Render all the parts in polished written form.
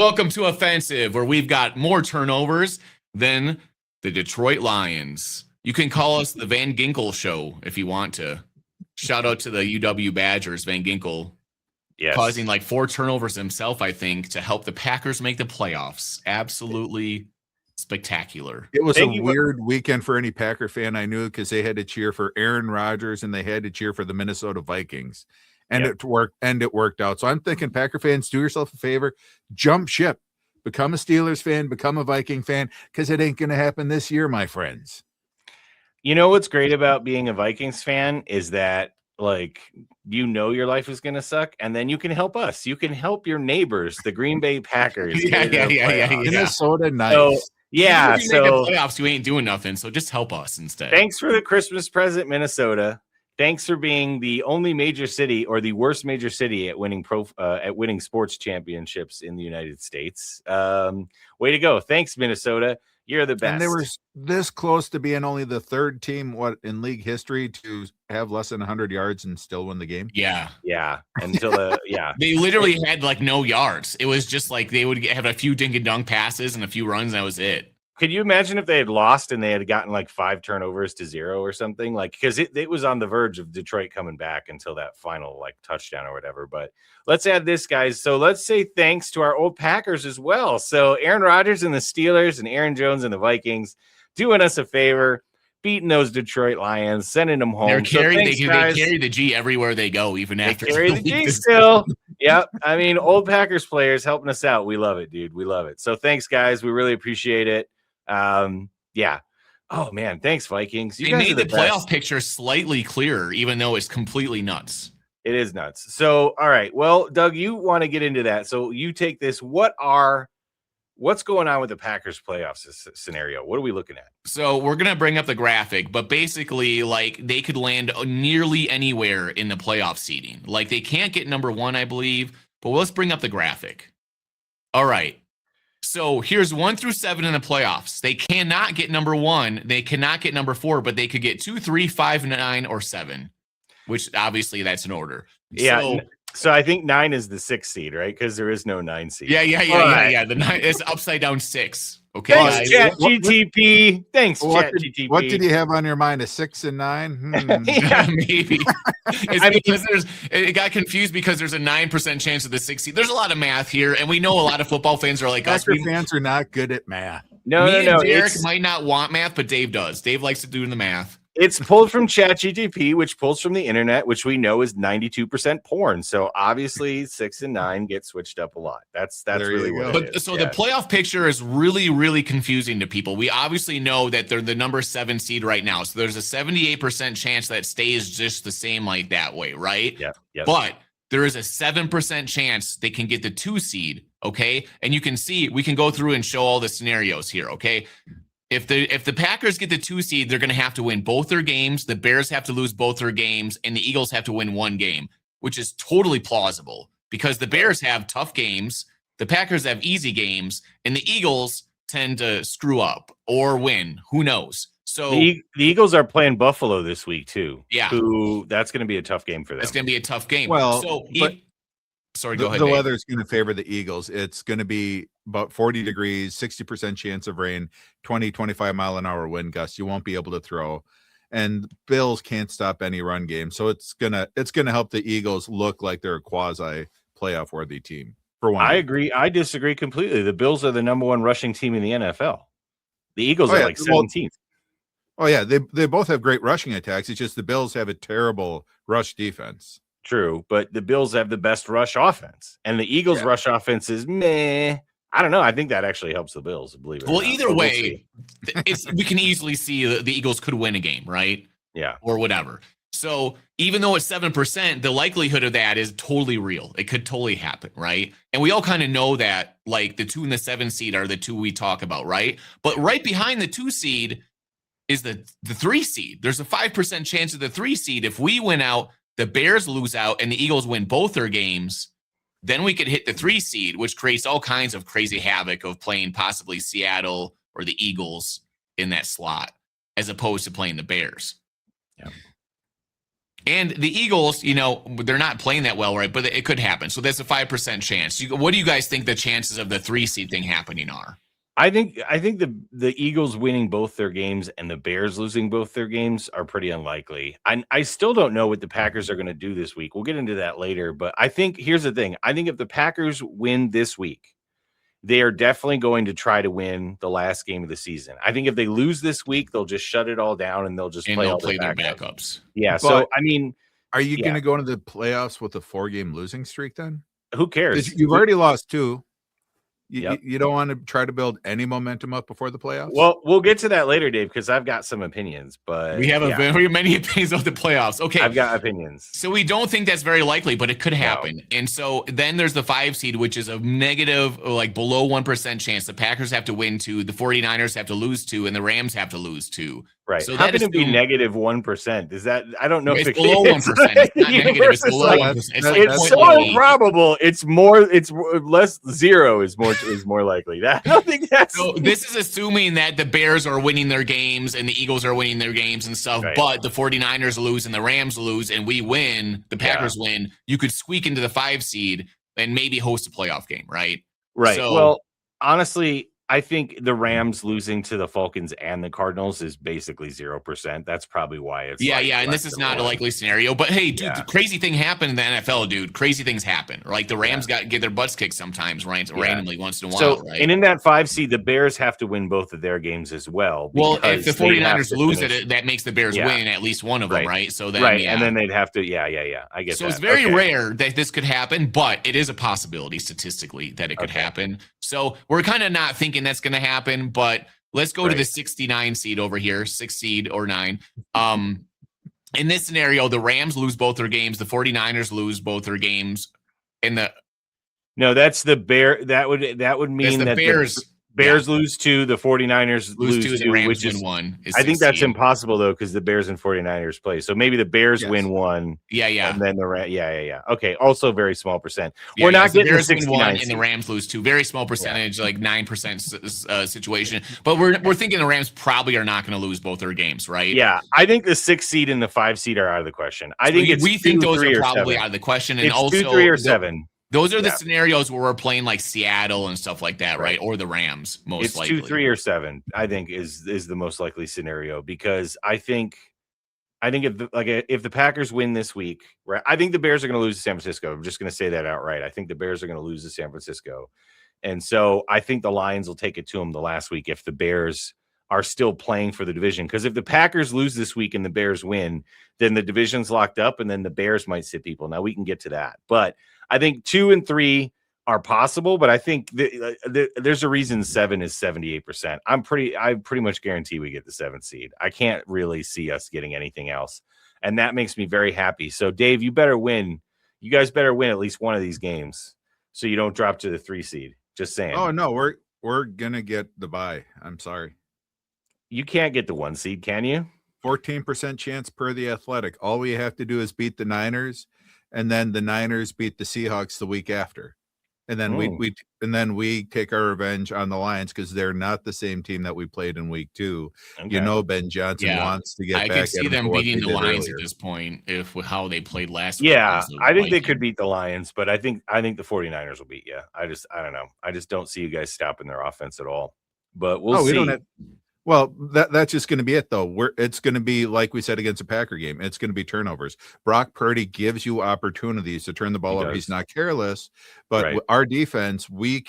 Welcome to Offensive, where we've got more turnovers than the Detroit Lions. You can call us the Van Ginkel Show if you want to. Shout out to the UW Badgers, Van Ginkel. Yes. Causing like 4 turnovers himself, I think, to help the Packers make the playoffs. Absolutely spectacular. It was a weird weekend for any Packer fan I knew because they had to cheer for Aaron Rodgers and they had to cheer for the Minnesota Vikings. And it worked out. So I'm thinking, Packer fans, do yourself a favor, jump ship, become a Steelers fan, become a Viking fan, because it ain't going to happen this year, my friends. You know what's great about being a Vikings fan is that, like, your life is going to suck, and then you can help us. You can help your neighbors, the Green Bay Packers. Minnesota, nice. So, yeah, if you make the playoffs, you ain't doing nothing, so just help us instead. Thanks for the Christmas present, Minnesota. Thanks for being the only major city or the worst major city at winning sports championships in the United States. Way to go. Thanks, Minnesota. You're the best. And they were this close to being only the 3rd team in league history to have less than 100 yards and still win the game. Yeah. Until they literally had like no yards. It was just like they would have a few dink and dunk passes and a few runs. And that was it. Could you imagine if they had lost and they had gotten like 5 turnovers to 0 or something? Like, because it was on the verge of Detroit coming back until that final like touchdown or whatever. But let's add this, guys. So let's say thanks to our old Packers as well. So Aaron Rodgers and the Steelers and Aaron Jones and the Vikings doing us a favor, beating those Detroit Lions, sending them home. They carry the G everywhere they go, even after they carry the G still. Yep. I mean, old Packers players helping us out. We love it, dude. We love it. So thanks, guys. We really appreciate it. Yeah. Oh man, thanks, Vikings. They made the playoff picture slightly clearer, even though it's completely nuts. It is nuts. So, all right. Well, Doug, you want to get into that. So you take this. What's going on with the Packers playoffs scenario? What are we looking at? So we're going to bring up the graphic, but basically like they could land nearly anywhere in the playoff seeding. Like they can't get number 1, I believe, but let's bring up the graphic. All right. So here's 1 through 7 in the playoffs. They cannot get number 1. They cannot get number 4, but they could get 2, 3, 5, 9, or 7, which obviously that's an order. Yeah. So I think 9 is the 6th seed, right? Because there is no 9 seed. Yeah. The 9 is upside down 6. Okay. Thanks, ChatGTP. Thanks, ChatGTP. What did you have on your mind? A 6 and 9? Yeah, maybe. It got confused because there's a 9% chance of the 6 seed. There's a lot of math here, and we know a lot of football fans are like us. Packer fans are not good at math. No. Derek might not want math, but Dave does. Dave likes to do the math. It's pulled from ChatGTP, which pulls from the internet, which we know is 92% porn. So obviously 6 and 9 get switched up a lot. That's really what it is. So the playoff picture is really, really confusing to people. We obviously know that they're the number 7 seed right now. So there's a 78% chance that stays just the same like that way, right? Yeah. But there is a 7% chance they can get the 2 seed, okay? And you can see, we can go through and show all the scenarios here, okay? If the Packers get the 2 seed, they're going to have to win both their games. The Bears have to lose both their games, and the Eagles have to win 1 game, which is totally plausible because the Bears have tough games, the Packers have easy games, and the Eagles tend to screw up or win. Who knows? So the Eagles are playing Buffalo this week too. Yeah, that's going to be a tough game for them. It's going to be a tough game. Well, go ahead. The weather's going to favor the Eagles. It's going to be about 40 degrees, 60% chance of rain, 20, 25 mile an hour wind gusts. You won't be able to throw. And Bills can't stop any run game. So it's gonna help the Eagles look like they're a quasi playoff worthy team. For one. I agree. I disagree completely. The Bills are the number 1 rushing team in the NFL. The Eagles are like 17th. They both have great rushing attacks. It's just the Bills have a terrible rush defense. True, but the Bills have the best rush offense, and the Eagles' rush offense is meh. I don't know. I think that actually helps the Bills, believe it. Well, either way, we can easily see the Eagles could win a game, right? Yeah, or whatever. So even though it's 7%, the likelihood of that is totally real. It could totally happen, right? And we all kind of know that, like the 2 and the 7 seed are the 2 we talk about, right? But right behind the 2 seed is the 3 seed. There's a 5% chance of the 3 seed. If we win out, the Bears lose out, and the Eagles win both their games, then we could hit the 3 seed, which creates all kinds of crazy havoc of playing possibly Seattle or the Eagles in that slot, as opposed to playing the Bears. Yeah. And the Eagles, they're not playing that well, right? But it could happen. So there's a 5% chance. What do you guys think the chances of the 3 seed thing happening are? I think the Eagles winning both their games and the Bears losing both their games are pretty unlikely. I still don't know what the Packers are going to do this week. We'll get into that later. But I think here's the thing. I think if the Packers win this week, they are definitely going to try to win the last game of the season. I think if they lose this week, they'll just shut it all down and they'll just play their backups. Yeah. But so, I mean, are you going to go into the playoffs with a 4-game losing streak then? Who cares? You've already lost 2. Yep. You don't want to try to build any momentum up before the playoffs? Well, we'll get to that later, Dave, because I've got some opinions. But we have very many opinions of the playoffs. Okay, I've got opinions. So we don't think that's very likely, but it could happen. No. And so then there's the 5 seed, which is a negative, like below 1% chance. The Packers have to win 2, the 49ers have to lose 2, and the Rams have to lose 2. Right. So how can it be negative 1%? Is that I don't know it's if below 1%. It's not negative. It's below 1%. It's so improbable. It's less. 0 is more likely. I don't think that's. So this is assuming that the Bears are winning their games and the Eagles are winning their games and stuff, right. But the 49ers lose and the Rams lose and we win. The Packers win. You could squeak into the 5 seed and maybe host a playoff game, right? Right. So, well, honestly, I think the Rams losing to the Falcons and the Cardinals is basically 0%. That's probably why it's and this is not a likely scenario. But hey, dude, the crazy thing happened in the NFL, dude. Crazy things happen. Like the Rams get their butts kicked sometimes, right? Randomly once in a while. So, right? And in that 5 seed, the Bears have to win both of their games as well. Well, if the 49ers lose it, that makes the Bears win at least one of them, right? So then and then they'd have to, I get that. So it's very rare that this could happen, but it is a possibility statistically that it could happen. So we're kind of not thinking that's going to happen, but let's go to the 69 seed over here, 6 seed or 9. In this scenario, the Rams lose both their games. The 49ers lose both their games. No, that's the Bear. That would mean that the Bears lose 2, the 49ers lose 2, the Rams which win is 1. I think that's impossible though, because the Bears and 49ers play. So maybe the Bears win 1. Yeah. And then the Okay. Also very small percent. We're not getting the 69 and the Rams lose 2. Very small percentage, like 9% situation. But we're thinking the Rams probably are not going to lose both their games, right? Yeah. I think the 6 seed and the 5 seed are out of the question. I think we think those are probably out of the question. And it's also 2, 3, or 7. Those are the scenarios where we're playing like Seattle and stuff like that, right? Or the Rams, most likely. It's 2, 3, or 7. I think is the most likely scenario, because I think if the Packers win this week, right? I think the Bears are going to lose to San Francisco. I'm just going to say that outright. I think the Bears are going to lose to San Francisco, and so I think the Lions will take it to them the last week if the Bears are still playing for the division. Because if the Packers lose this week and the Bears win, then the division's locked up, and then the Bears might sit people. Now we can get to that, but I think 2 and 3 are possible, but I think there's a reason 7 is 78%. I pretty much guarantee we get the 7th seed. I can't really see us getting anything else, and that makes me very happy. So, Dave, you better win. You guys better win at least one of these games, so you don't drop to the 3 seed. Just saying. Oh no, we're gonna get the bye. I'm sorry. You can't get the 1 seed, can you? 14% chance per The Athletic. All we have to do is beat the Niners. And then the Niners beat the Seahawks the week after, and then we take our revenge on the Lions because they're not the same team that we played in week 2. Okay. Ben Johnson wants to get back. I can see them beating the Lions earlier. At this point if how they played last week. Yeah, I think they could beat the Lions, but I think the 49ers will beat you. I don't know. I just don't see you guys stopping their offense at all. But we'll see. Well, that's just going to be it, though. It's going to be like we said against the Packer game. It's going to be turnovers. Brock Purdy gives you opportunities to turn the ball over. He's not careless, but our defense, we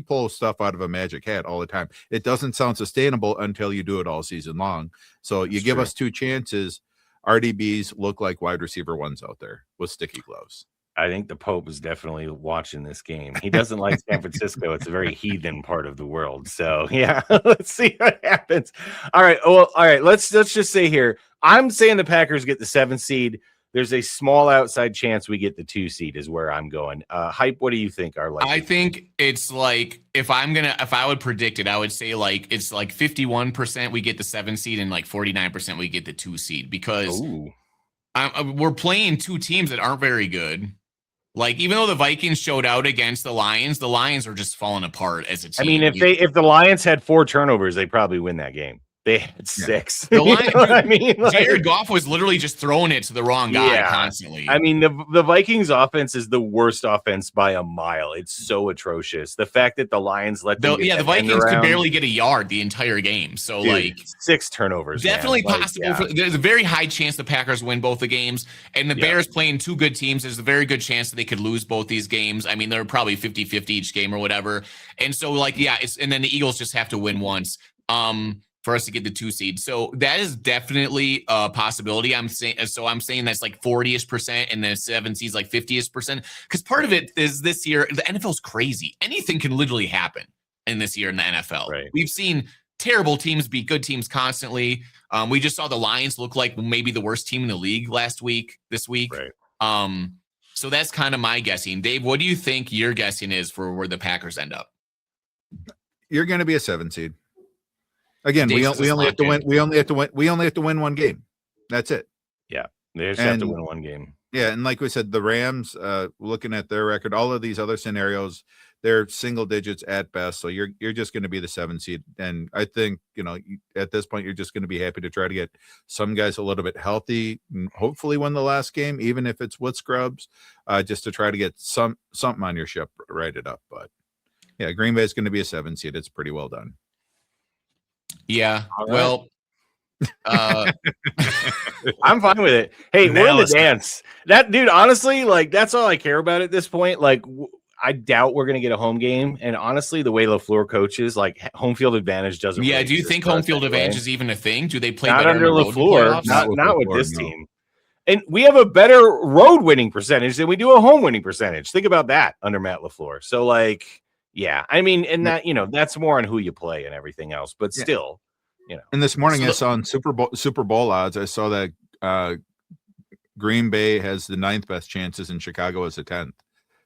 pull stuff out of a magic hat all the time. It doesn't sound sustainable until you do it all season long. So you give us 2 chances. RDBs look like wide receiver 1s out there with sticky gloves. I think the Pope is definitely watching this game. He doesn't like San Francisco. It's a very heathen part of the world. So yeah, let's see what happens. All right. Well, all right. Let's just say here, I'm saying the Packers get the 7th seed. There's a small outside chance we get the 2 seed is where I'm going. Hype, what do you think are like? I think it's like if I would predict it, I would say like it's like 51% we get the 7 seed and like 49% we get the 2 seed because we're playing 2 teams that aren't very good. Like, even though the Vikings showed out against the Lions are just falling apart as a team. I mean, if the Lions had 4 turnovers, they probably win that game. They had 6. The You line, know what I mean, Jared Goff was literally just throwing it to the wrong guy constantly. I mean, the Vikings offense is the worst offense by a mile. It's so atrocious. The fact that the Lions let them the Vikings could barely get a yard the entire game. So, Dude, like 6 turnovers. Definitely man. possible. There's a very high chance the Packers win both the games. And the Bears playing 2 good teams, there's a very good chance that they could lose both these games. I mean, they're probably 50-50 each game or whatever. And so, like, and then the Eagles just have to win once. For us to get the 2 seed. So that is definitely a possibility. I'm saying that's like 40-ish% and the 7 seeds like 50-ish%. Because part of it is this year, the NFL's crazy. Anything can literally happen in this year in the NFL. Right. We've seen terrible teams beat good teams constantly. We just saw the Lions look like maybe the worst team in the league this week. Right. So that's kind of my guessing. Dave, what do you think your guessing is for where the Packers end up? You're going to be a 7 seed. Again, we only have to win. We only have to win 1 game. That's it. Yeah, they just have to win 1 game. Yeah, and like we said, the Rams, looking at their record, all of these other scenarios, they're single digits at best. So you're just going to be the 7 seed. And I think, at this point, you're just going to be happy to try to get some guys a little bit healthy, and hopefully win the last game, even if it's with scrubs, just to try to get something on your ship righted up. But yeah, Green Bay is going to be a 7 seed. It's pretty well done. Yeah. Right. Well, I'm fine with it. Hey, we're in the dance. That dude, honestly, like that's all I care about at this point. Like, I doubt we're gonna get a home game. And honestly, the way LaFleur coaches, like home field advantage doesn't. Yeah. Really do you think home field advantage is even a thing? Do they play not better under LaFleur? Not with LaFleur, this team. And we have a better road winning percentage than we do a home winning percentage. Think about that under Matt LaFleur. So, like, yeah, I mean, and that that's more on who you play and everything else. But still, And this morning I saw on Super Bowl odds, I saw that Green Bay has the 9th best chances and Chicago is the 10th.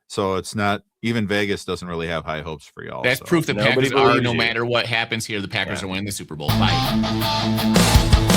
So it's not even Vegas doesn't really have high hopes for y'all. That's proof the Packers are, no matter what happens here, the Packers are winning the Super Bowl. Bye.